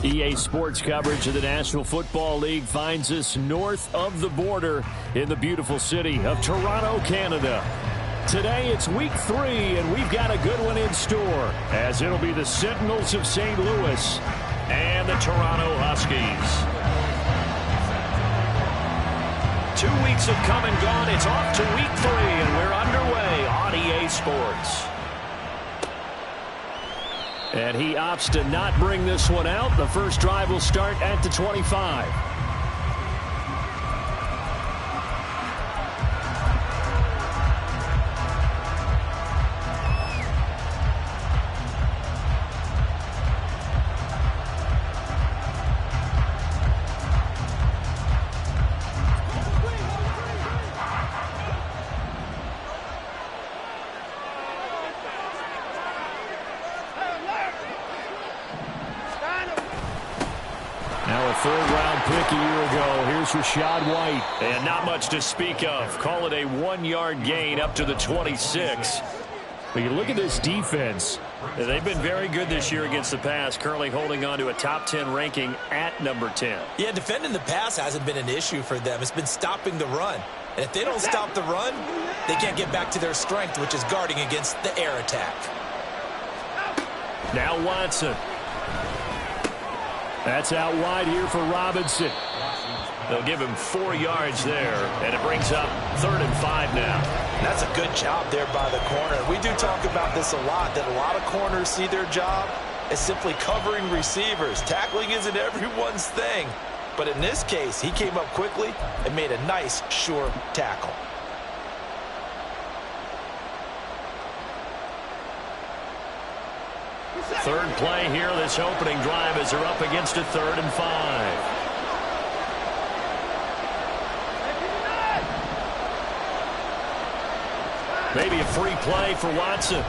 EA Sports coverage of the National Football League finds us north of the border in the beautiful city of Toronto, Canada. Today it's week 3, and we've got a good one in store, as it'll be the Sentinels of St. Louis and the Toronto Huskies. 2 weeks have come and gone. It's off to week 3, and we're underway on EA Sports. And he opts to not bring this one out. The first drive will start at the 25. Rachaad White, and not much to speak of. Call it a 1-yard gain up to the 26. But you look at this defense. They've been very good this year against the pass, currently holding on to a top 10 ranking at number 10. Yeah, defending the pass hasn't been an issue for them. It's been stopping the run. And if they don't stop the run, they can't get back to their strength, which is guarding against the air attack. Now Watson. That's out wide here for Robinson. They'll give him 4 yards there, and it brings up 3rd and 5 now. That's a good job there by the corner. We do talk about this a lot, that a lot of corners see their job as simply covering receivers. Tackling isn't everyone's thing. But in this case, he came up quickly and made a nice, sure tackle. Third play here, this opening drive, as they're up against a 3rd and 5. Maybe a free play for Watson.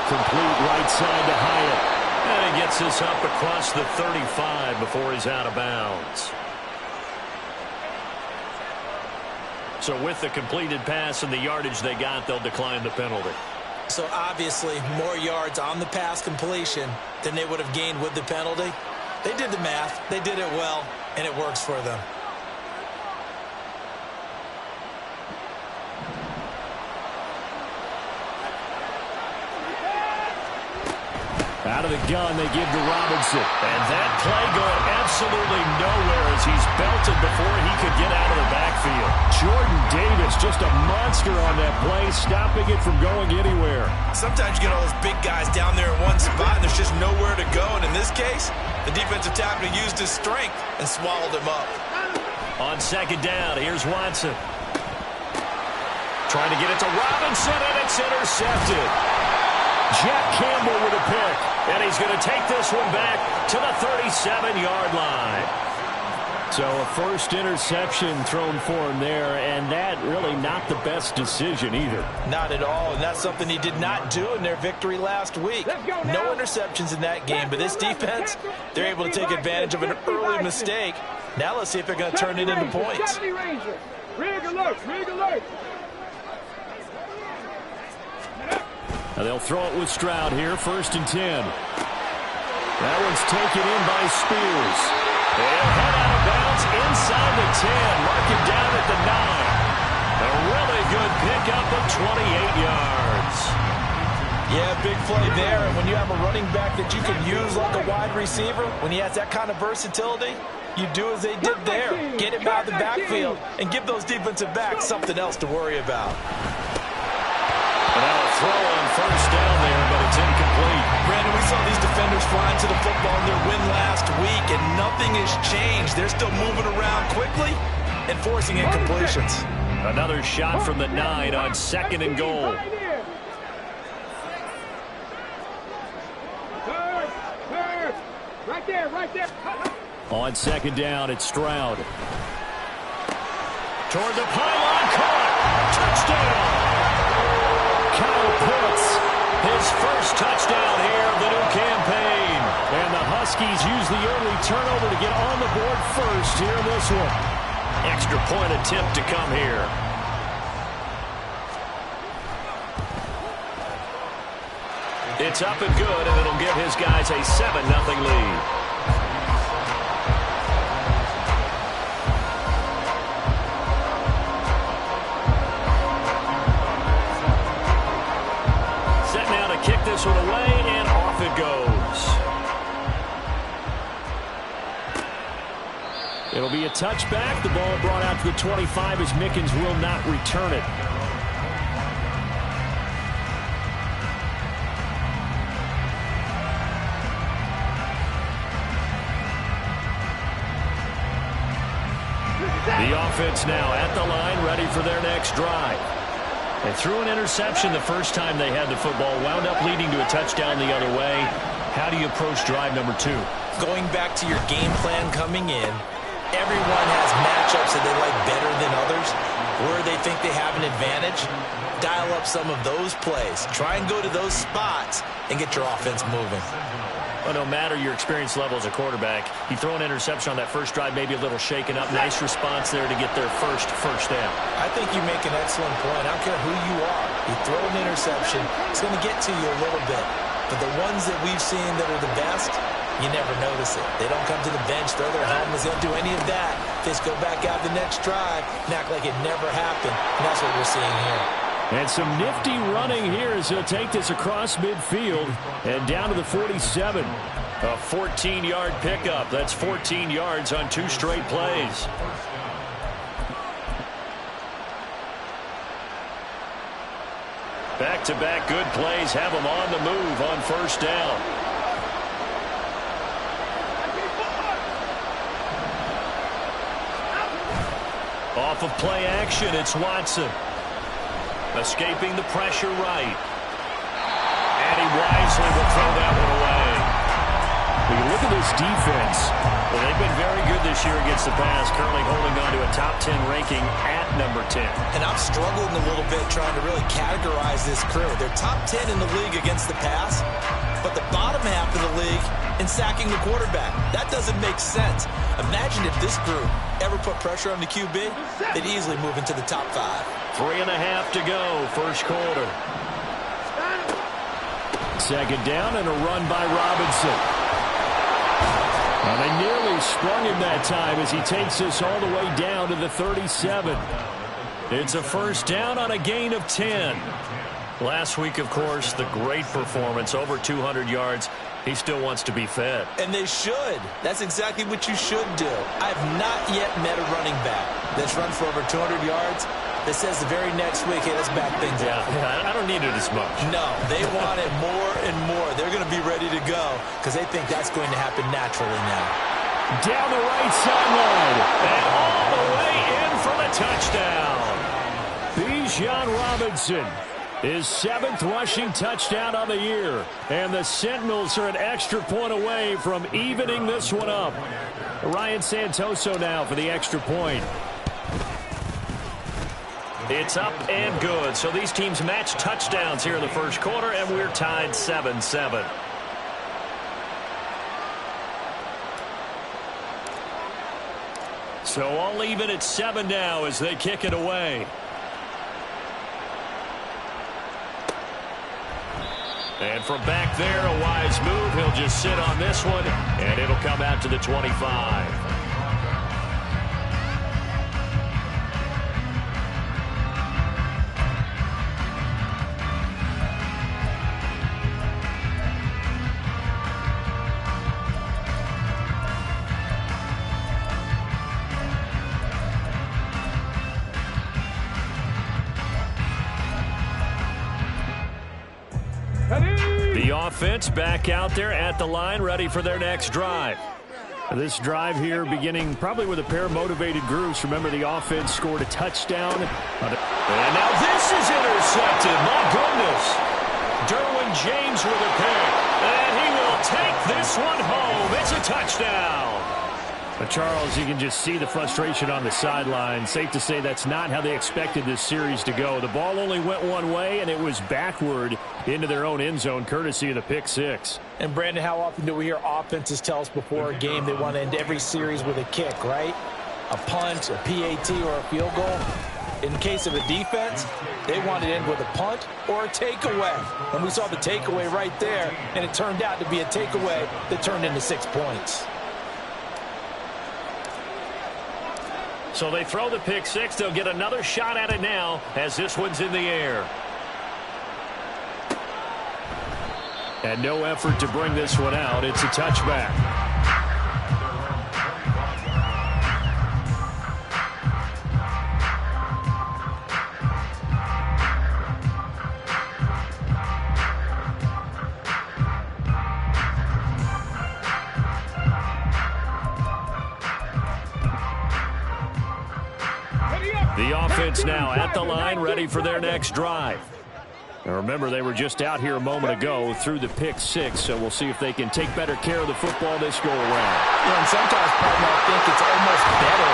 Complete right side to Hyatt. And he gets this up across the 35 before he's out of bounds. So with the completed pass and the yardage they got, they'll decline the penalty. So obviously more yards on the pass completion than they would have gained with the penalty. They did the math. They did it well, and it works for them. Out of the gun, they give to Robinson. And that play going absolutely nowhere as he's belted before he could get out of the backfield. Jordan Davis, just a monster on that play, stopping it from going anywhere. Sometimes you get all those big guys down there in one spot, and there's just nowhere to go. And in this case, the defensive tackle used his strength and swallowed him up. On 2nd down, here's Watson. Trying to get it to Robinson, and it's intercepted. Jack Campbell with a pick, and he's going to take this one back to the 37-yard line. So a first interception thrown for him there, and that really not the best decision either. Not at all, and that's something he did not do in their victory last week. No interceptions in that game, but this defense, they're able to take advantage of an early mistake. Now let's see if they're going to turn it into points. Rig alert, rig alert. Now they'll throw it with Stroud here, 1st and 10. That one's taken in by Spears. They'll head out of bounds inside the 10. Mark it down at the 9. A really good pickup of 28 yards. Yeah, big play there. And when you have a running back that you can use like a wide receiver, when he has that kind of versatility, you do as they did there. Get him out of the backfield and give those defensive backs something else to worry about. And now a throw on 1st down there, but it's incomplete. Brandon, we saw these defenders flying to the football in their win last week, and nothing has changed. They're still moving around quickly and forcing incompletions. Another shot from the 9 on 2nd and goal. Right there, right there. On 2nd down, it's Stroud. Toward the pylon, caught. Touchdown. Kyle Pitts, his first touchdown here of the new campaign. And the Huskies use the early turnover to get on the board first here in this one. Extra point attempt to come here. It's up and good, and it'll give his guys a 7-0 lead. Set now to kick this one away, and off it goes. It'll be a touchback. The ball brought out to the 25 as Mickens will not return it. The offense now at the line, ready for their next drive. They threw an interception the first time they had the football, wound up leading to a touchdown the other way. How do you approach drive number 2? Going back to your game plan coming in, everyone has matchups that they like better than others, where they think they have an advantage. Dial up some of those plays. Try and go to those spots and get your offense moving. Well, no matter your experience level as a quarterback, you throw an interception on that first drive, maybe a little shaken up. Nice response there to get their first down. I think you make an excellent point. I don't care who you are. You throw an interception, it's going to get to you a little bit. But the ones that we've seen that are the best, you never notice it. They don't come to the bench, throw their helmets, they don't do any of that. They just go back out the next drive and act like it never happened. And that's what we're seeing here. And some nifty running here as he'll take this across midfield and down to the 47. A 14-yard pickup. That's 14 yards on 2 straight plays. Back-to-back good plays have them on the move on first down. Off of play action, it's Watson. Escaping the pressure right. And he wisely will throw that one away. When you look at this defense, well, they've been very good this year against the pass, currently holding on to a top 10 ranking at number 10. And I've struggled a little bit trying to really categorize this crew. They're top 10 in the league against the pass, but the bottom half of the league in sacking the quarterback. That doesn't make sense. Imagine if this group ever put pressure on the QB, they'd easily move into the top 5. 3.5 to go, first quarter. Second down and a run by Robinson. Well, they nearly sprung him that time as he takes this all the way down to the 37. It's a first down on a gain of 10. Last week, of course, the great performance, over 200 yards. He still wants to be fed. And they should. That's exactly what you should do. I've not yet met a running back that's run for over 200 yards that says the very next week, hey, let's back things up. Yeah, I don't need it as much. No, they want it more and more. They're going to be ready to go because they think that's going to happen naturally now. Down the right sideline and all the way in for the touchdown. Bijan Robinson, his 7th rushing touchdown on the year. And the Sentinels are an extra point away from evening this one up. Ryan Santoso now for the extra point. It's up and good. So these teams match touchdowns here in the first quarter, and we're tied 7-7. So all even at 7 now as they kick it away. And from back there, a wise move. He'll just sit on this one, and it'll come out to the 25. The offense back out there at the line, ready for their next drive. This drive here beginning probably with a pair of motivated groups. Remember, the offense scored a touchdown. And now this is intercepted. My goodness. Derwin James with a pick. And he will take this one home. It's a touchdown. But Charles, you can just see the frustration on the sideline. Safe to say that's not how they expected this series to go. The ball only went one way, and it was backward into their own end zone, courtesy of the pick six. And, Brandon, how often do we hear offenses tell us before a game they want to end every series with a kick, right? a punt, a PAT, or a field goal. In case of a defense, they want it in with a punt or a takeaway. And we saw the takeaway right there, and it turned out to be a takeaway that turned into 6 points. So they throw the pick six. They'll get another shot at it now as this one's in the air. And no effort to bring this one out. It's a touchback. The offense now at the line, ready for their next drive. Now remember, they were just out here a moment ago through the pick six, so we'll see if they can take better care of the football this go around. And sometimes, partner, I think it's almost better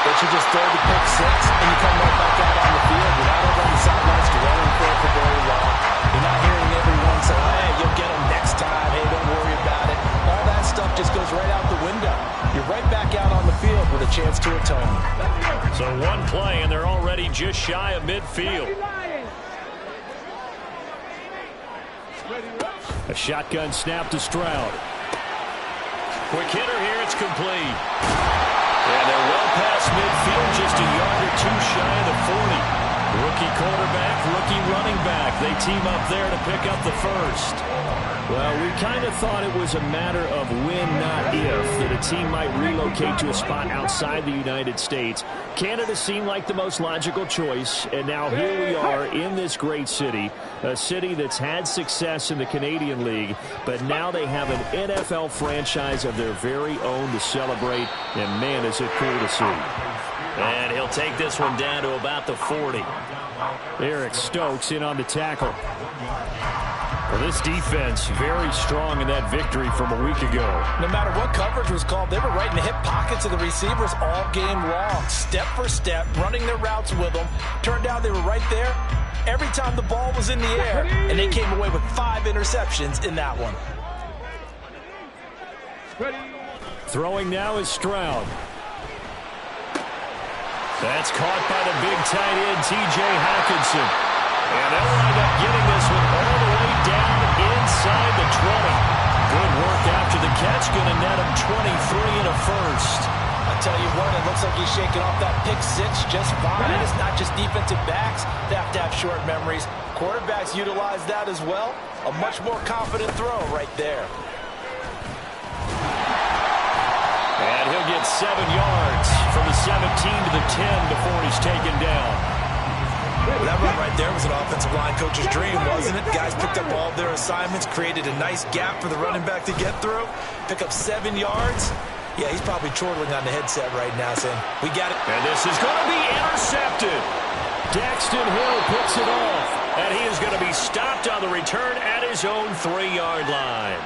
that you just throw the pick six and you come right back out on the field. You're not over on the sidelines dwelling for very long. You're not hearing everyone say, hey, you'll get them next time. Hey, don't worry about it. All that stuff just goes right out the window. You're right back out on the field with a chance to atone. So one play, and they're already just shy of midfield. A shotgun snap to Stroud. Quick hitter here, it's complete. And they're well past midfield, just a yard or two shy of the 40. Rookie quarterback, rookie running back. They team up there to pick up the first. Well, we kind of thought it was a matter of when, not if, that a team might relocate to a spot outside the United States. Canada seemed like the most logical choice, and now here we are in this great city, a city that's had success in the Canadian League, but now they have an NFL franchise of their very own to celebrate, and man, is it cool to see. And he'll take this one down to about the 40. Eric Stokes in on the tackle. Well, this defense very strong in that victory from a week ago. No matter what coverage was called, they were right in the hip pockets of the receivers all game long. Step for step, running their routes with them. Turned out they were right there every time the ball was in the air, and they came away with 5 interceptions in that one. Throwing now is Stroud. That's caught by the big tight end, T.J. Hockenson. And they'll wind up getting this one all the way down inside the 20. Good work after the catch. Going to net him 23 and a first. I tell you what, it looks like he's shaking off that pick six just fine. It's not just defensive backs that have to have short memories. Quarterbacks utilize that as well. A much more confident throw right there. And he'll get 7 yards from the 17 to the 10 before he's taken down. That run right there was an offensive line coach's dream, wasn't it? Guys picked up all their assignments, created a nice gap for the running back to get through, pick up 7 yards. Yeah, he's probably chortling on the headset right now saying, we got it. And this is going to be intercepted. Daxton Hill picks it off, and he is going to be stopped on the return at his own 3-yard line.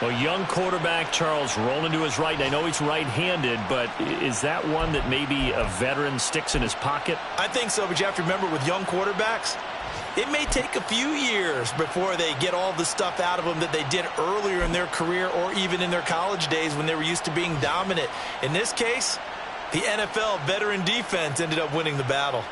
A young quarterback, Charles, rolling to his right. And I know he's right-handed, but is that one that maybe a veteran sticks in his pocket? I think so, but you have to remember with young quarterbacks, it may take a few years before they get all the stuff out of them that they did earlier in their career or even in their college days when they were used to being dominant. In this case, the NFL veteran defense ended up winning the battle.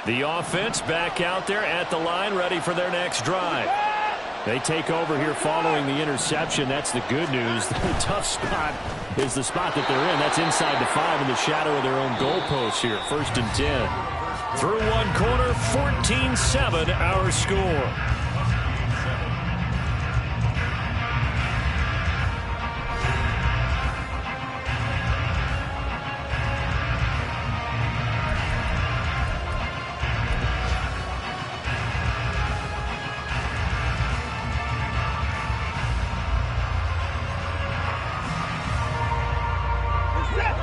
The offense back out there at the line, ready for their next drive. They take over here following the interception. That's the good news. The tough spot is the spot that they're in. That's inside the 5 in the shadow of their own goalpost here. 1st and 10. Through one quarter, 14-7 our score.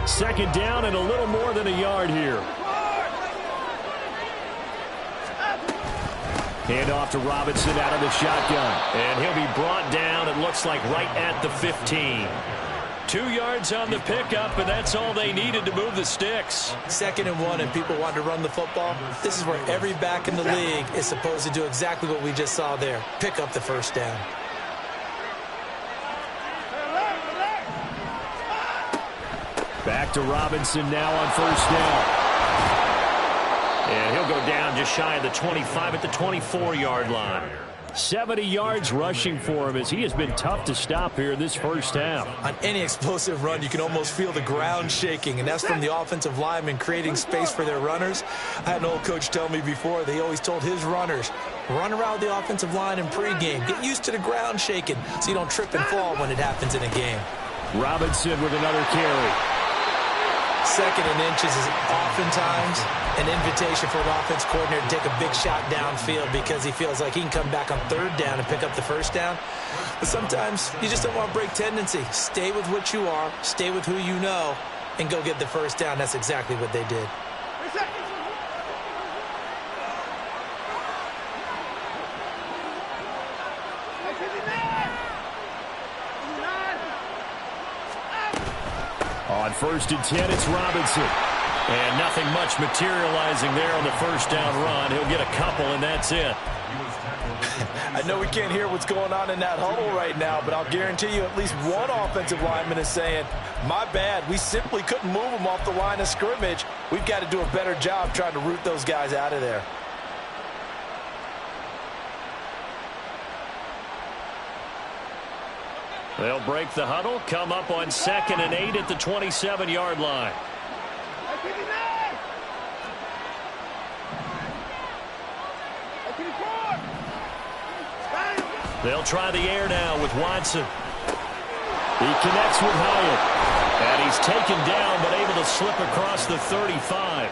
Second down and a little more than a yard here. Hand off to Robinson out of the shotgun. And he'll be brought down, it looks like, right at the 15. 2 yards on the pickup, and that's all they needed to move the sticks. 2nd and 1, and people want to run the football. This is where every back in the league is supposed to do exactly what we just saw there. Pick up the first down. Back to Robinson now on first down. And he'll go down just shy of the 25 at the 24-yard line. 70 yards rushing for him as he has been tough to stop here in this first half. On any explosive run, you can almost feel the ground shaking, and that's from the offensive linemen creating space for their runners. I had an old coach tell me before, they always told his runners, run around the offensive line in pregame. Get used to the ground shaking so you don't trip and fall when it happens in a game. Robinson with another carry. 2nd and inches is oftentimes an invitation for an offense coordinator to take a big shot downfield because he feels like he can come back on 3rd down and pick up the first down. But sometimes you just don't want to break tendency. Stay with what you are, stay with who you know, and go get the first down. That's exactly what they did. On 1st and 10, it's Robinson. And nothing much materializing there on the first down run. He'll get a couple, and that's it. I know we can't hear what's going on in that huddle right now, but I'll guarantee you at least one offensive lineman is saying, my bad, we simply couldn't move them off the line of scrimmage. We've got to do a better job trying to root those guys out of there. They'll break the huddle, come up on 2nd and 8 at the 27-yard line. They'll try the air now with Watson. He connects with Hyatt. And he's taken down but able to slip across the 35.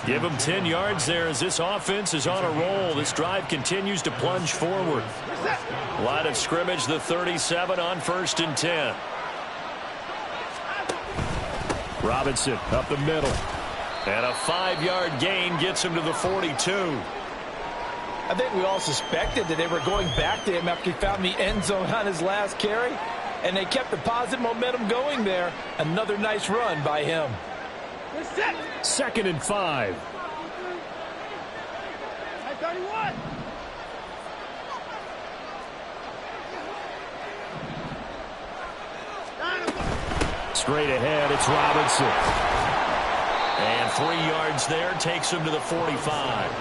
Give him 10 yards there as this offense is on a roll. This drive continues to plunge forward. Line of scrimmage, the 37 on 1st and 10. Robinson up the middle. And a 5-yard gain gets him to the 42. I think we all suspected that they were going back to him after he found the end zone on his last carry. And they kept the positive momentum going there. Another nice run by him. 2nd and 5. 31. Straight ahead, it's Robinson. And 3 yards there takes him to the 45.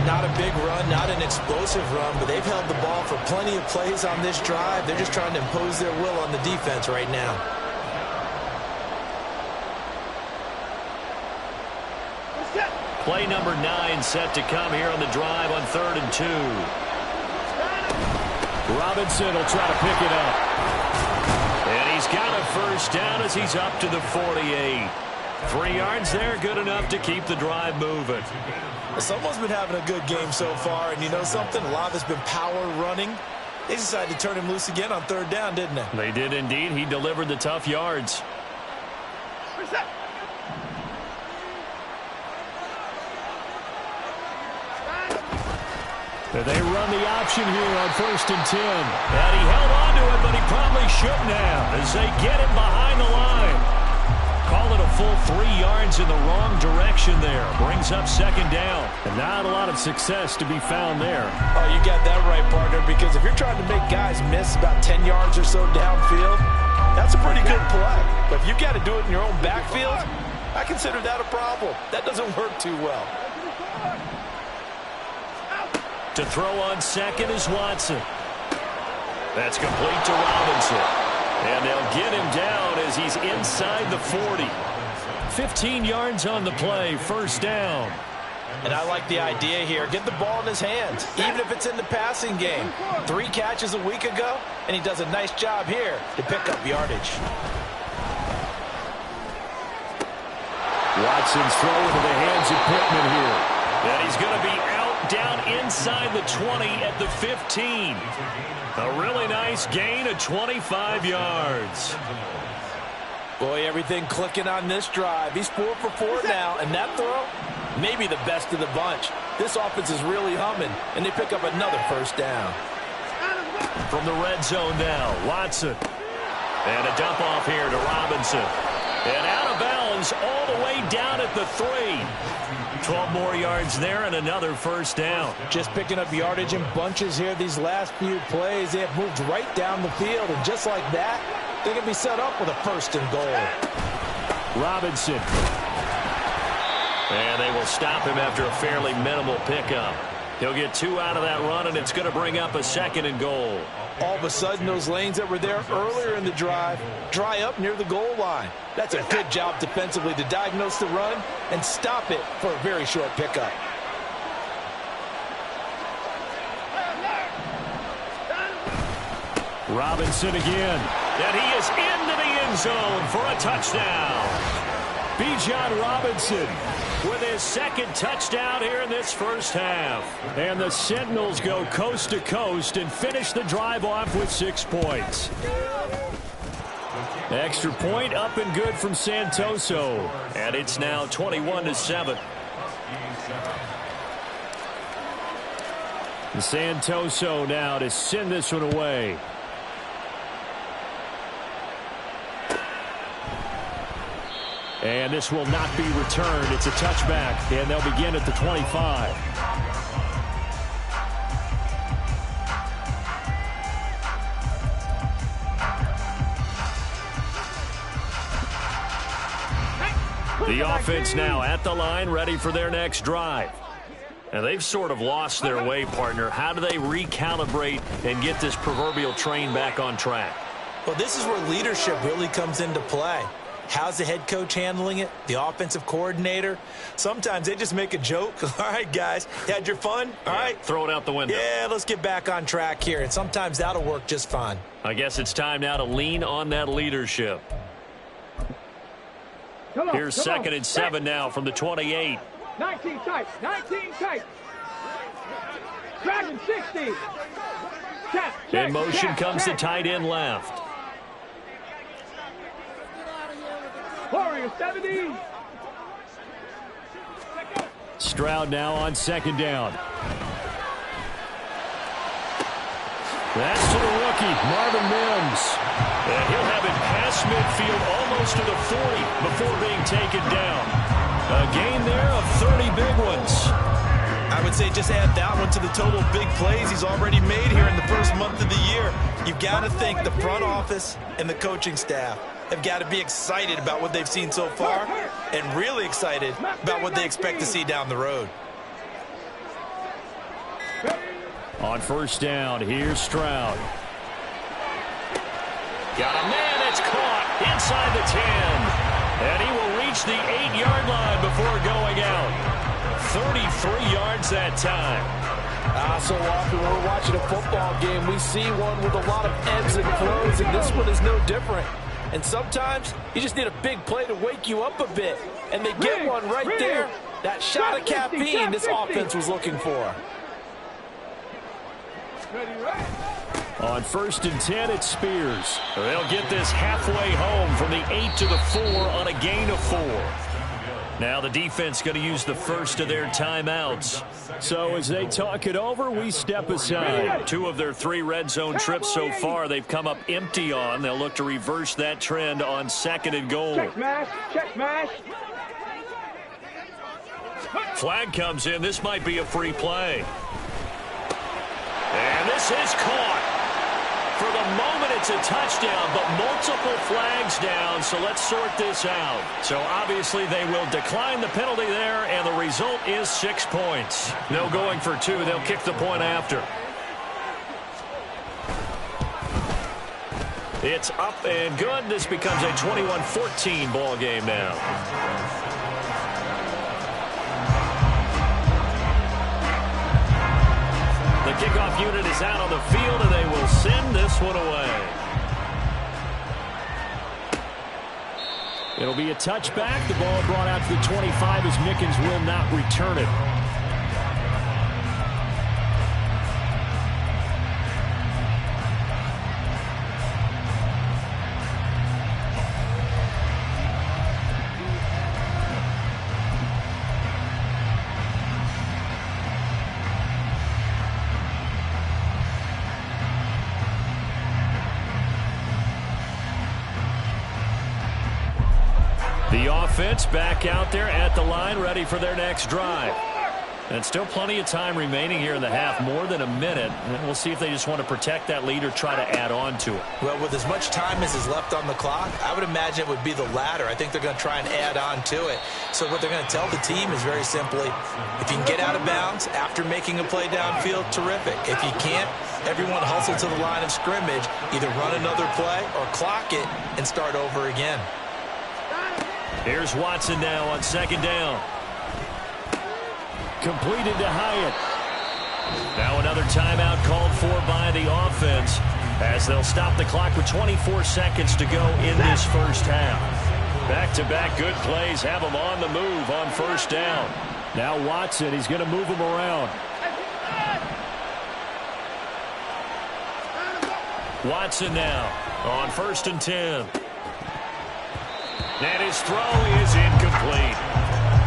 Not a big run, not an explosive run, but they've held the ball for plenty of plays on this drive. They're just trying to impose their will on the defense right now. Play number 9 set to come here on the drive on 3rd and 2. Robinson will try to pick it up. And he's got a first down as he's up to the 48. 3 yards there, good enough to keep the drive moving. Someone's been having a good game so far, and you know something? A lot of it's been power running. They decided to turn him loose again on 3rd down, didn't they? They did indeed. He delivered the tough yards. They run the option here on 1st and 10. And he held on to it, but he probably shouldn't have as they get him behind the line. Call it a full 3 yards in the wrong direction there. Brings up 2nd down. And not a lot of success to be found there. Oh, you got that right, partner, because if you're trying to make guys miss about 10 yards or so downfield, that's a pretty good play. But if you got to do it in your own backfield, I consider that a problem. That doesn't work too well. To throw on 2nd is Watson. That's complete to Robinson. And they'll get him down as he's inside the 40. 15 yards on the play, 1st down. And I like the idea here. Get the ball in his hands, even if it's in the passing game. 3 catches a week ago, and he does a nice job here to pick up yardage. Watson's throw into the hands of Pittman here. And he's going to be out down inside the 20 at the 15. A really nice gain of 25 yards. Boy, everything clicking on this drive. He's 4 for 4 now, and that throw, maybe the best of the bunch. This offense is really humming, and they pick up another 1st down. From the red zone now, Watson. And a dump off here to Robinson. And out of bounds all the way down at the 3. 12 more yards there and another first down. Just picking up yardage in bunches here these last few plays. They have moved right down the field, and just like that, they can be set up with a 1st and goal. Robinson. And they will stop him after a fairly minimal pickup. He'll get 2 out of that run, and it's going to bring up a 2nd and goal. All of a sudden, those lanes that were there earlier in the drive dry up near the goal line. That's a good job defensively to diagnose the run and stop it for a very short pickup. Robinson again. And he is into the end zone for a touchdown. Bijan Robinson with his 2nd touchdown here in this first half. And the Sentinels go coast to coast and finish the drive off with 6 points. Extra point up and good from Santoso. And it's now 21-7. Santoso now to send this one away. And this will not be returned. It's a touchback, and they'll begin at the 25. The offense now at the line, ready for their next drive. And they've sort of lost their way, partner. How do they recalibrate and get this proverbial train back on track? Well, this is where leadership really comes into play. How's the head coach handling it? The offensive coordinator? Sometimes they just make a joke. All right, guys, had your fun? All right. Throw it out the window. Yeah, let's get back on track here. And sometimes that'll work just fine. I guess it's time now to lean on that leadership. Here's 2nd and 7 now from the 28. 19 tight. 19 tight. Dragon 60. In motion comes the tight end left. Warrior 70. Stroud now on 2nd down. That's to the rookie, Marvin Mims. And he'll have it past midfield almost to the 40 before being taken down. A gain there of 30 big ones. I would say just add that one to the total big plays he's already made here in the first month of the year. You've got to think the front office and the coaching staff have got to be excited about what they've seen so far and really excited about what they expect to see down the road. On 1st down, here's Stroud. Got a man that's caught inside the 10. And he will reach the 8-yard line before going out. 33 yards that time. So often when we're watching a football game, we see one with a lot of ebbs and flows, and this one is no different. And sometimes you just need a big play to wake you up a bit. And they get one right there. That shot of caffeine this offense was looking for. On 1st and 10, it's Spears. They'll get this halfway home from the 8 to the 4 on a gain of 4. Now the defense going to use the first of their timeouts. So as they talk it over, we step aside. 2 of their 3 red zone trips so far they've come up empty on. They'll look to reverse that trend on 2nd and goal. Check smash. Check smash. Flag comes in. This might be a free play. And this is caught. For the moment, it's a touchdown, but multiple flags down, so let's sort this out. So obviously they will decline the penalty there, and the result is 6 points. No going for 2. They'll kick the point after. It's up and good. This becomes a 21-14 ball game now. The kickoff unit is out on the field, and they will send this one away. It'll be a touchback. The ball brought out to the 25 as Mickens will not return it. The offense back out there at the line, ready for their next drive. And still plenty of time remaining here in the half, more than a minute. And we'll see if they just want to protect that lead or try to add on to it. Well, with as much time as is left on the clock, I would imagine it would be the latter. I think they're going to try and add on to it. So what they're going to tell the team is very simply, if you can get out of bounds after making a play downfield, terrific. If you can't, everyone hustle to the line of scrimmage, either run another play or clock it and start over again. Here's Watson now on second down. Completed to Hyatt. Now another timeout called for by the offense as they'll stop the clock with 24 seconds to go in this first half. Back-to-back good plays have them on the move on first down. Now Watson, he's going to move him around. Watson now on 1st and 10. And his throw is incomplete.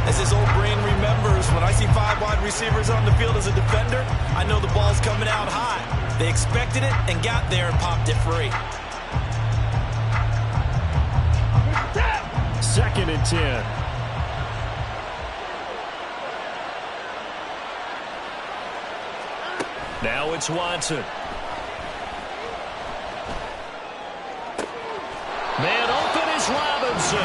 As his old brain remembers, when I see 5 wide receivers on the field as a defender, I know the ball's coming out high. They expected it and got there and popped it free. 2nd and 10. Now it's Watson. Man open is Robinson.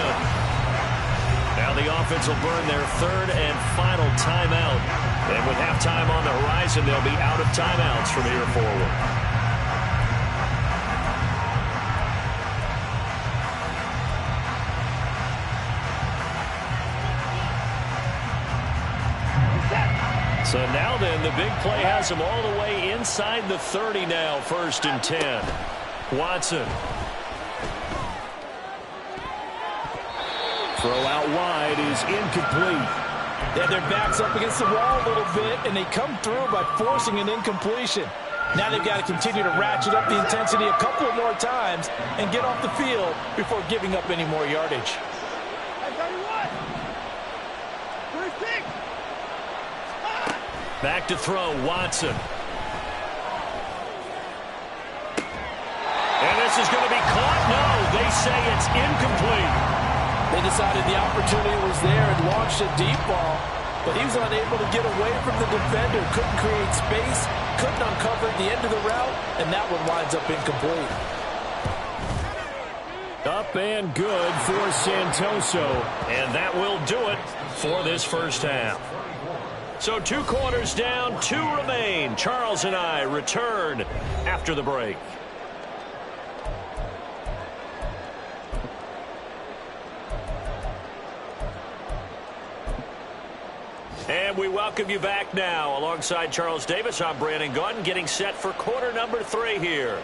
Now the offense will burn their 3rd and final timeout. And with halftime on the horizon, they'll be out of timeouts from here forward. So now then, the big play has them all the way inside the 30 now, 1st and 10. Watson. Throw out wide is incomplete. They have their backs up against the wall a little bit, and they come through by forcing an incompletion. Now they've got to continue to ratchet up the intensity a couple of more times and get off the field before giving up any more yardage. Back to throw, Watson. And this is going to be caught. No, they say it's incomplete. They decided the opportunity was there and launched a deep ball, but he was unable to get away from the defender, couldn't create space, couldn't uncover the end of the route, and that one winds up incomplete. Up and good for Santoso, and that will do it for this first half. So 2 quarters down, 2 remain. Charles and I return after the break. And we welcome you back now. Alongside Charles Davis, I'm Brandon Gaudin, getting set for quarter number 3 here.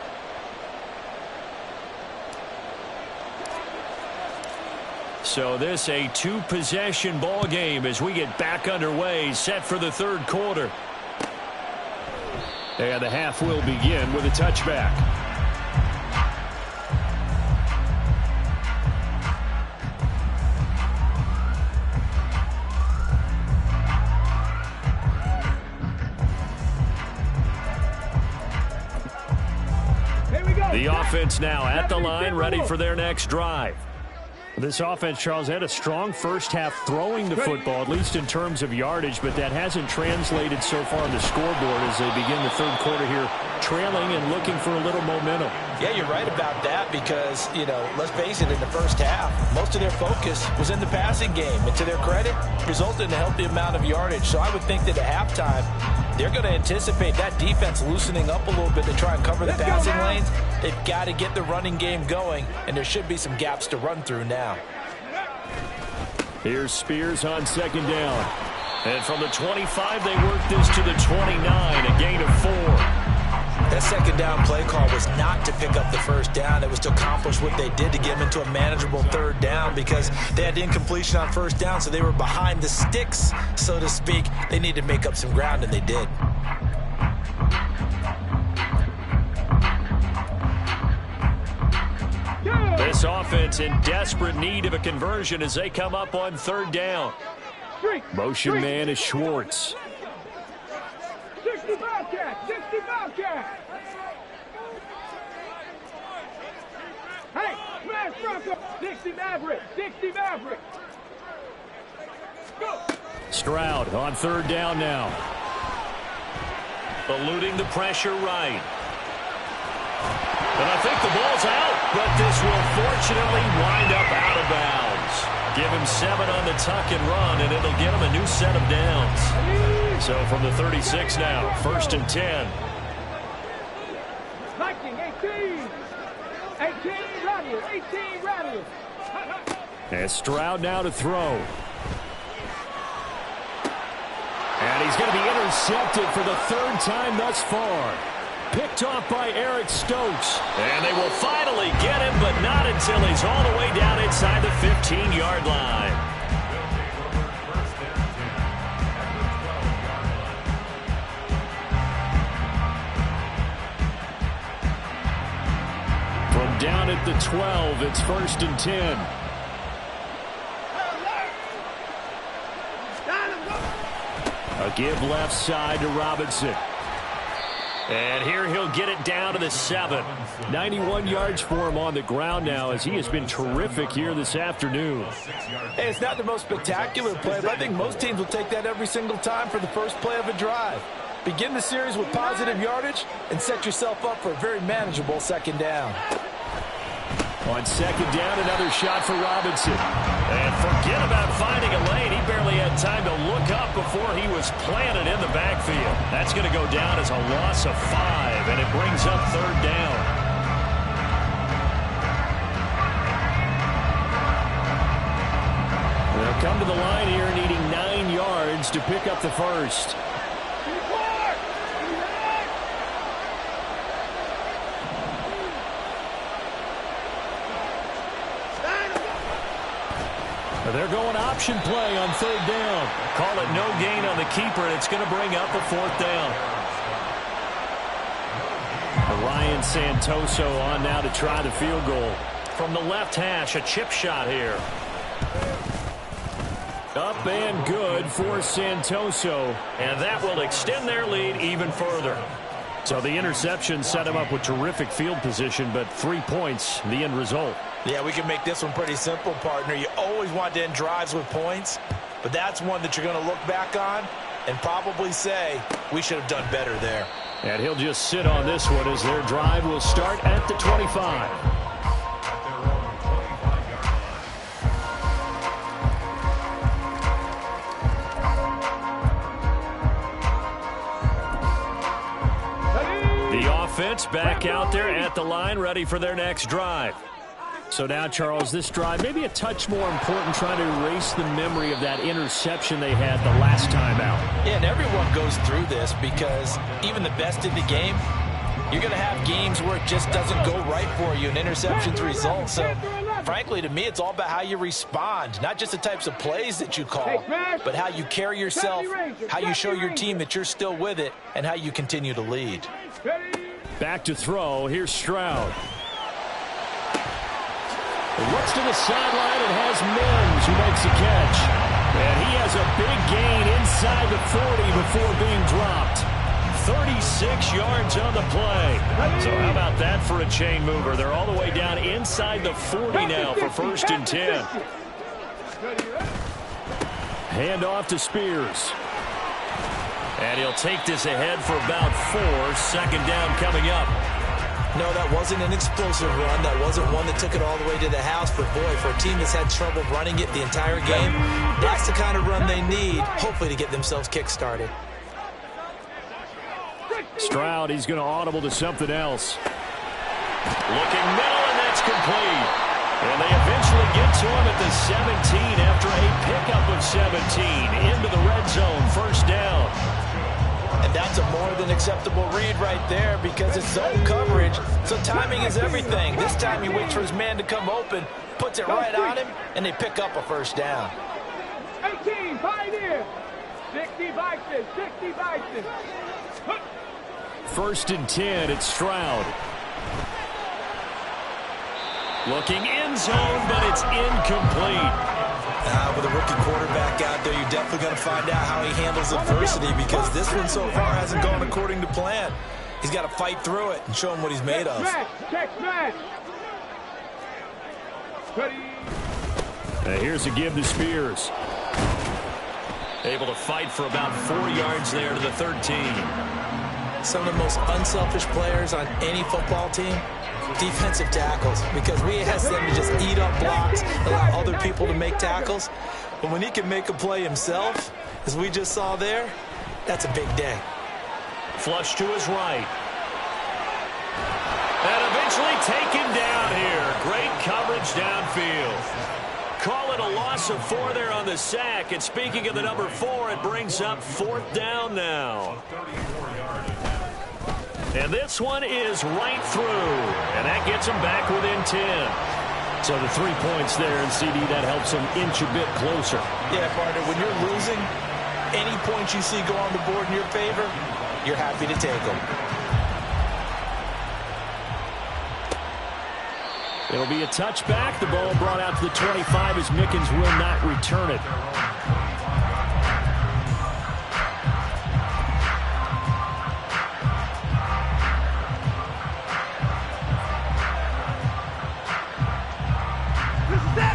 So this a 2-possession ball game as we get back underway, set for the 3rd quarter. And the half will begin with a touchback. The offense now at the line, ready for their next drive. This offense, Charles, had a strong first half throwing the football, at least in terms of yardage, but that hasn't translated so far on the scoreboard as they begin the 3rd quarter here, trailing and looking for a little momentum. Yeah, you're right about that because, you know, let's face it, in the first half, most of their focus was in the passing game. And to their credit, resulted in a healthy amount of yardage. So I would think that at halftime, they're going to anticipate that defense loosening up a little bit to try and cover the passing lanes. They've got to get the running game going, and there should be some gaps to run through now. Here's Spears on 2nd down. And from the 25, they work this to the 29, a gain of 4. That 2nd down play call was not to pick up the 1st down. It was to accomplish what they did to get them into a manageable 3rd down because they had incompletion on 1st down, so they were behind the sticks, so to speak. They needed to make up some ground, and they did. This offense in desperate need of a conversion as they come up on 3rd down. Motion man is Schwartz. 60 Bobcat! 60 Bobcat! Hey, smash Bronco. 60 Maverick. 60 Maverick. Go. Stroud on third down now. Eluding the pressure right. And I think the ball's out, but this will fortunately wind up out of bounds. Give him 7 on the tuck and run, and it'll get him a new set of downs. So from the 36 now, 1st and 10. Viking, 18. 18 Radius. 18 Radius. And Stroud now to throw. And he's going to be intercepted for the 3rd time thus far. Picked off by Eric Stokes. And they will finally get him, but not until he's all the way down inside the 15-yard line. From down at the 12, it's 1st and 10. A give left side to Robinson. And here he'll get it down to the 7. 91 yards for him on the ground now as he has been terrific here this afternoon. Hey, it's not the most spectacular play, but I think most teams will take that every single time for the first play of a drive. Begin the series with positive yardage and set yourself up for a very manageable 2nd down. On 2nd down, another shot for Robinson. And forget about finding a lane. He barely had time to look up before he was planted in the backfield. That's going to go down as a loss of 5, and it brings up 3rd down. They'll come to the line here needing 9 yards to pick up the first. They're going option play on 3rd down. Call it no gain on the keeper, and it's going to bring up a 4th down. Ryan Santoso on now to try the field goal. From the left hash, a chip shot here. Up and good for Santoso. And that will extend their lead even further. So the interception set him up with terrific field position, but 3 points, the end result. Yeah, we can make this one pretty simple, partner. You always want to end drives with points, but that's one that you're going to look back on and probably say, we should have done better there. And he'll just sit on this one as their drive will start at the 25. The offense back out there at the line, ready for their next drive. So now, Charles, this drive may be a touch more important, trying to erase the memory of that interception they had the last time out. Yeah, and everyone goes through this because even the best in the game, you're going to have games where it just doesn't go right for you, and interceptions result. So, frankly, to me, it's all about how you respond, not just the types of plays that you call, but how you carry yourself, how you show your team that you're still with it, and how you continue to lead. Back to throw. Here's Stroud. Looks to the sideline and has Mims, who makes a catch. And he has a big gain inside the 40 before being dropped. 36 yards on the play. So how about that for a chain mover? They're all the way down inside the 40 now for 1st and 10. Hand off to Spears. And he'll take this ahead for about 4. 2nd down coming up. No, that wasn't an explosive run. That wasn't one that took it all the way to the house. But, boy, for a team that's had trouble running it the entire game, that's the kind of run they need, hopefully, to get themselves kick-started. Stroud, he's going to audible to something else. Looking middle, and that's complete. And they eventually get to him at the 17 after a pickup of 17 into the red zone. 1st down. And that's a more than acceptable read right there because it's zone coverage, so timing is everything. This time he waits for his man to come open, puts it right on him, and they pick up a 1st down. 18, Pioneer. 60 Bison, 60 Bison. 1st and 10, it's Stroud. Looking end zone, but it's incomplete. With a rookie quarterback out there, you're definitely going to find out how he handles adversity because this one so far hasn't gone according to plan. He's got to fight through it and show him what he's made of. Check match. Ready. Here's a give to Spears. Able to fight for about 4 yards there to the 13. Some of the most unselfish players on any football team, defensive tackles, because we ask them to just eat up blocks, allow other people to make tackles. But when he can make a play himself, as we just saw there, that's a big day. Flush to his right. And eventually taken down here. Great coverage downfield. Call it a loss of 4 there on the sack. And speaking of the number 4, it brings up 4th down now. And this one is right through. And that gets them back within 10. So the 3 points there, and CD, that helps them inch a bit closer. Yeah, partner, when you're losing, any points you see go on the board in your favor, you're happy to take them. It'll be a touchback. The ball brought out to the 25 as Mickens will not return it.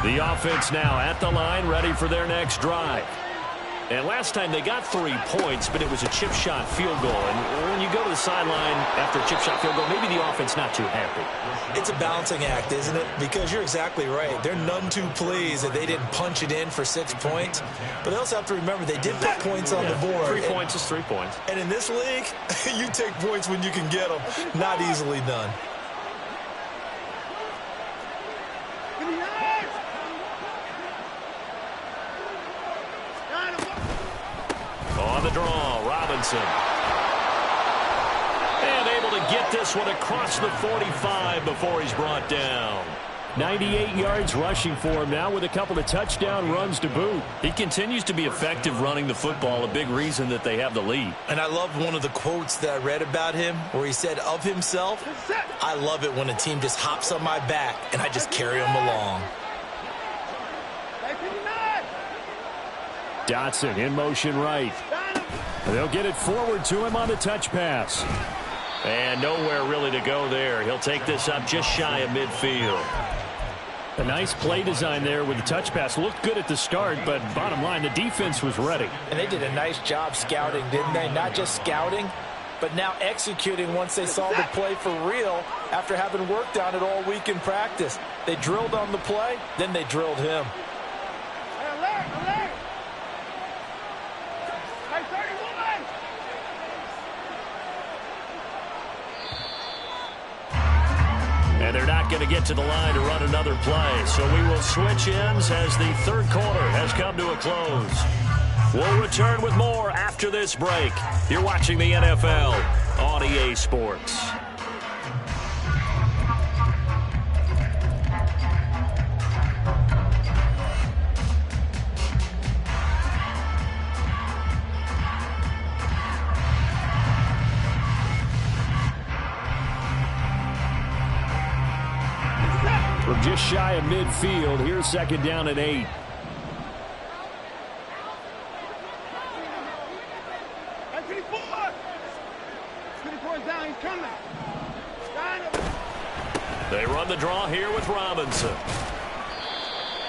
The offense now at the line, ready for their next drive. And last time they got 3 points, but it was a chip shot field goal. And when you go to the sideline after a chip shot field goal, maybe the offense not too happy. It's a balancing act, isn't it? Because you're exactly right. They're none too pleased that they didn't punch it in for 6 points. But they also have to remember they did put points on the board. 3 points is 3 points. And in this league, you take points when you can get them. Not easily done. On the draw, Robinson. And able to get this one across the 45 before he's brought down. 98 yards rushing for him now with a couple of touchdown runs to boot. He continues to be effective running the football, a big reason that they have the lead. And I loved one of the quotes that I read about him where he said of himself, "I love it when a team just hops on my back and I just carry them along." Dotson in motion right. They'll get it forward to him on the touch pass. And nowhere really to go there. He'll take this up just shy of midfield. A nice play design there with the touch pass. Looked good at the start, but bottom line, the defense was ready. And they did a nice job scouting, didn't they? Not just scouting, but now executing once they saw the play for real after having worked on it all week in practice. They drilled on the play, then they drilled him. And they're not going to get to the line to run another play. So we will switch ends as the third quarter has come to a close. We'll return with more after this break. You're watching the NFL on EA Sports. From just shy of midfield, here's second down and 8. They run the draw here with Robinson.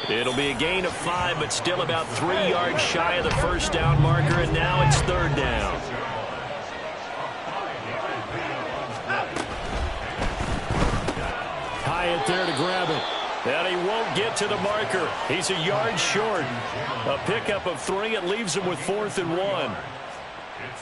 It'll be a gain of 5, but still about 3 yards shy of the first down marker, and now it's third down. Hyatt there to grab it. And he won't get to the marker. He's a yard short. A pickup of 3. It leaves him with 4th and 1.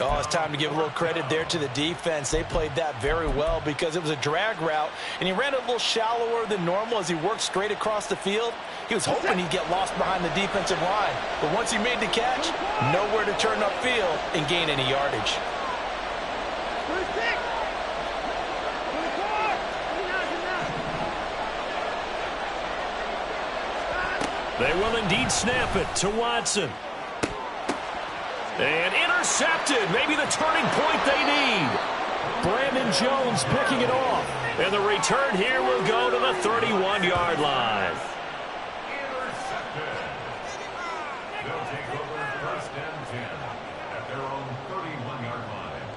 Oh, it's time to give a little credit there to the defense. They played that very well because it was a drag route, and he ran a little shallower than normal as he worked straight across the field. He was hoping he'd get lost behind the defensive line, but once he made the catch, nowhere to turn upfield and gain any yardage. They will indeed snap it to Watson. And intercepted. Maybe the turning point they need. Brandon Jones picking it off. And the return here will go to the 31-yard line. Intercepted. They'll take over first and 10 at their own 31-yard line.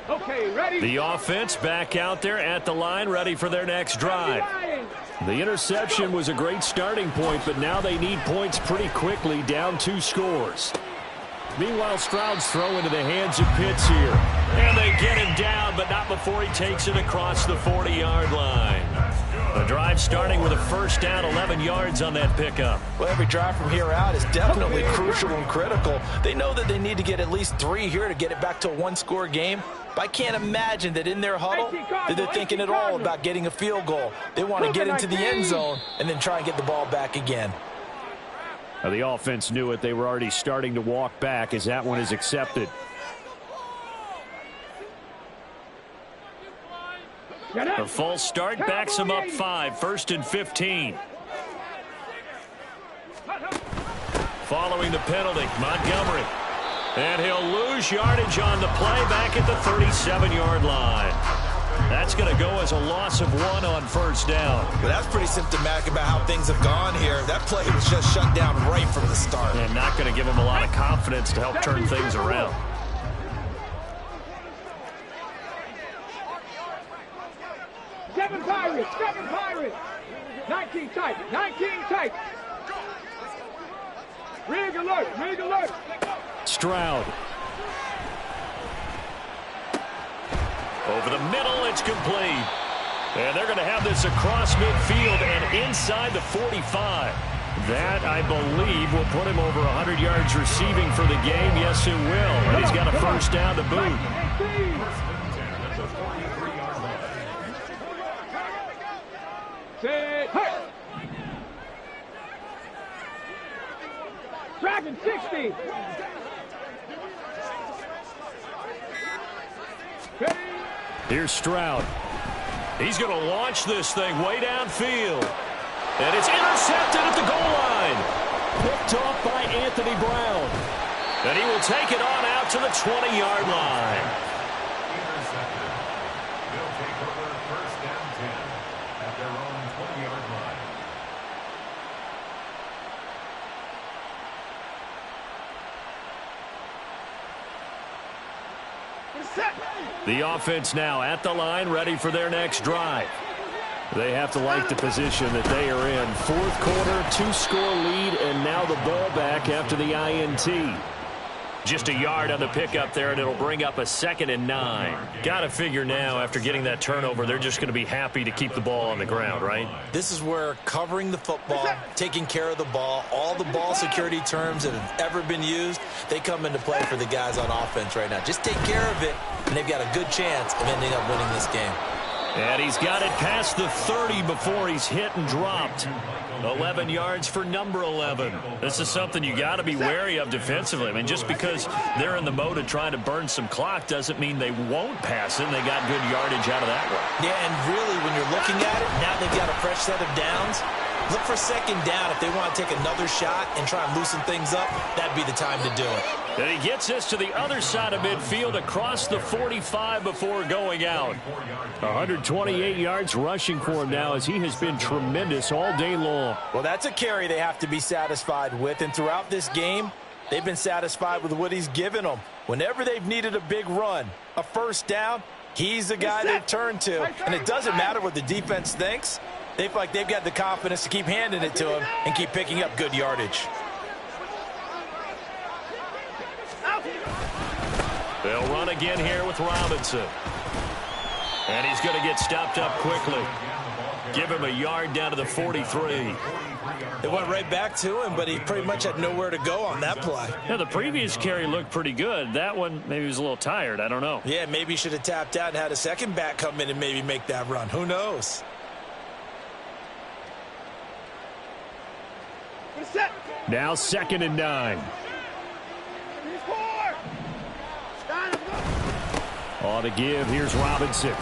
Okay, ready? The offense back out there at the line, ready for their next drive. The interception was a great starting point, but now they need points pretty quickly, down 2 scores. Meanwhile, Stroud's throw into the hands of Pitts here. And they get him down, but not before he takes it across the 40-yard line. The drive starting with a first down, 11 yards on that pickup. Well, every drive from here out is definitely crucial and critical. They know that they need to get at least 3 here to get it back to a 1-score game. But I can't imagine that in their huddle that they're thinking at all about getting a field goal. They want to get into the end zone and then try and get the ball back again. Now, the offense knew it. They were already starting to walk back as that one is accepted. A false start backs him up 5, 1st and 15. Following the penalty, Montgomery. And he'll lose yardage on the play back at the 37-yard line. That's going to go as a loss of 1 on first down. But that's pretty symptomatic about how things have gone here. That play was just shut down right from the start. And not going to give him a lot of confidence to help turn things around. Seven Pirates. 19 tight. Rig alert. Stroud. Over the middle, it's complete. And they're going to have this across midfield and inside the 45. That, I believe, will put him over 100 yards receiving for the game. Yes, it will. And he's got a first down to boot. Set, hey! Dragon 60. Here's Stroud. He's going to launch this thing way downfield. And it's intercepted at the goal line. Picked off by Anthony Brown. And he will take it on out to the 20-yard line. Intercepted. They'll take over first and 10 at their own 20-yard line. The offense now at the line, ready for their next drive. They have to like the position that they are in. 4th quarter, 2-score lead, and now the ball back after the INT. Just a yard on the pickup there, and it'll bring up a 2nd and 9. Got to figure now, after getting that turnover, they're just going to be happy to keep the ball on the ground, right? This is where covering the football, taking care of the ball, all the ball security terms that have ever been used, they come into play for the guys on offense right now. Just take care of it, and they've got a good chance of ending up winning this game. And he's got it past the 30 before he's hit and dropped. 11 yards for number 11. This is something you got to be wary of defensively. I mean, just because they're in the mode of trying to burn some clock doesn't mean they won't pass it. And they got good yardage out of that one. Yeah, and really, when you're looking at it, now they've got a fresh set of downs. Look for 2nd down. If they want to take another shot and try and loosen things up, that'd be the time to do it. And he gets this to the other side of midfield across the 45 before going out. 128 yards rushing for him now as he has been tremendous all day long. Well, that's a carry they have to be satisfied with. And throughout this game, they've been satisfied with what he's given them. Whenever they've needed a big run, a first down, he's the guy they've turned to. And it doesn't matter what the defense thinks. They feel like they've got the confidence to keep handing it to him and keep picking up good yardage. They'll run again here with Robinson. And he's going to get stopped up quickly. Give him a yard down to the 43. It went right back to him, but he pretty much had nowhere to go on that play. Yeah, the previous carry looked pretty good. That one, maybe he was a little tired. I don't know. Yeah, maybe he should have tapped out and had a second back come in and maybe make that run. Who knows? Now 2nd and 9. On to give. Here's Robinson.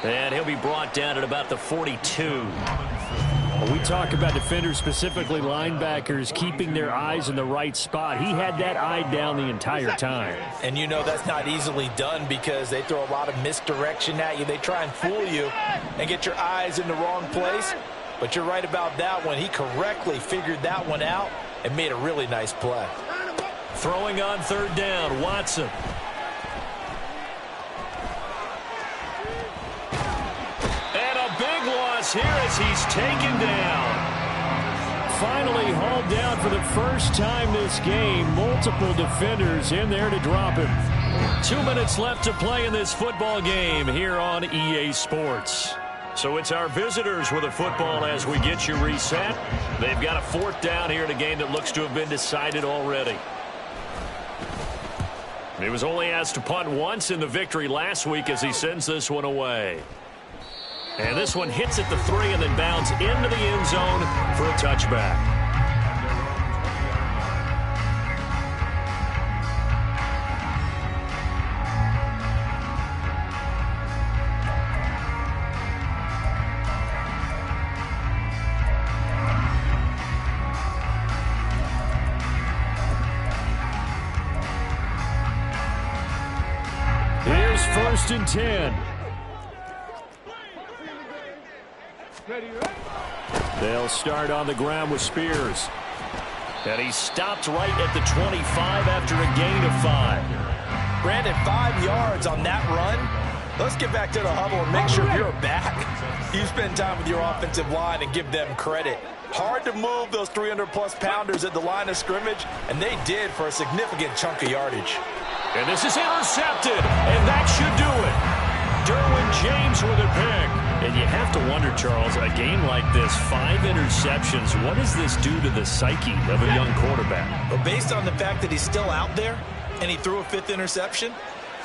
And he'll be brought down at about the 42. When we talk about defenders, specifically linebackers, keeping their eyes in the right spot. He had that eye down the entire time. And you know that's not easily done because they throw a lot of misdirection at you. They try and fool you and get your eyes in the wrong place. But you're right about that one. He correctly figured that one out and made a really nice play. Throwing on 3rd down, Watson. is here as he's taken down. Finally hauled down for the first time this game. Multiple defenders in there to drop him. 2 minutes left to play in this football game here on EA Sports. So it's our visitors with the football as we get you reset. They've got a 4th down here in a game that looks to have been decided already. He was only asked to punt once in the victory last week as he sends this one away. And this one hits at the 3 and then bounds into the end zone for a touchback. Here's 1st and 10. They'll start on the ground with Spears. And he stopped right at the 25 after a gain of 5. Brandon, 5 yards on that run. Let's get back to the huddle and make sure you're back. You spend time with your offensive line and give them credit. Hard to move those 300-plus pounders at the line of scrimmage, and they did for a significant chunk of yardage. And this is intercepted, and that should do it. Derwin James with a pick. And you have to wonder, Charles, a game like this, 5 interceptions, what does this do to the psyche of a young quarterback? But based on the fact that he's still out there and he threw a 5th interception,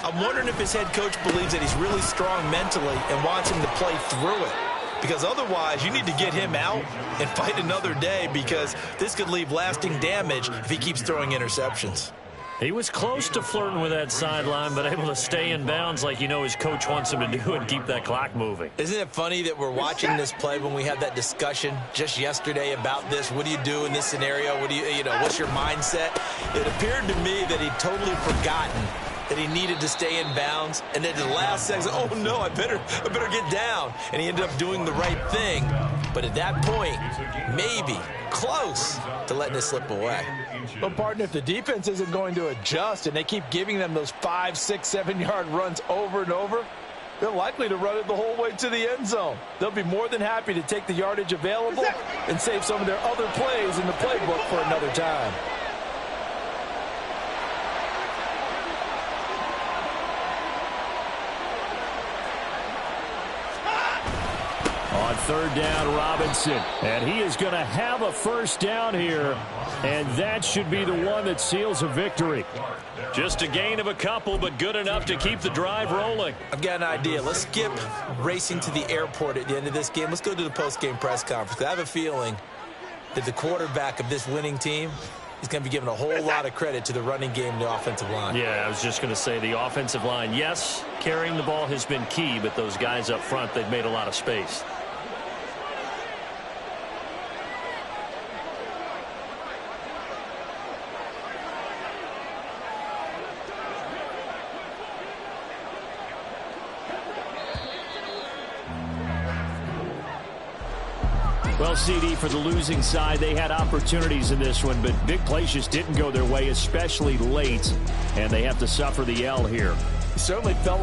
I'm wondering if his head coach believes that he's really strong mentally and wants him to play through it. Because otherwise, you need to get him out and fight another day, because this could leave lasting damage if he keeps throwing interceptions. He was close to flirting with that sideline, but able to stay in bounds like you know his coach wants him to do and keep that clock moving. Isn't it funny that we're watching this play when we had that discussion just yesterday about this? What do you do in this scenario? What do you know, what's your mindset? It appeared to me that he'd totally forgotten that he needed to stay in bounds, and then at the last second, oh no, I better get down. And he ended up doing the right thing. But at that point, maybe close to letting it slip away. But, partner, if the defense isn't going to adjust and they keep giving them those 5, 6, 7-yard runs over and over, they're likely to run it the whole way to the end zone. They'll be more than happy to take the yardage available and save some of their other plays in the playbook for another time. On 3rd down, Robinson. And he is going to have a 1st down here. And that should be the one that seals a victory. Just a gain of a couple, but good enough to keep the drive rolling. I've got an idea. Let's skip racing to the airport at the end of this game. Let's go to the post-game press conference. I have a feeling that the quarterback of this winning team is going to be giving a whole lot of credit to the running game and the offensive line. Yeah, I was just going to say the offensive line. Yes, carrying the ball has been key, but those guys up front, they've made a lot of space. Well, CD, for the losing side, they had opportunities in this one, but big plays just didn't go their way, especially late, and they have to suffer the L here. He certainly fell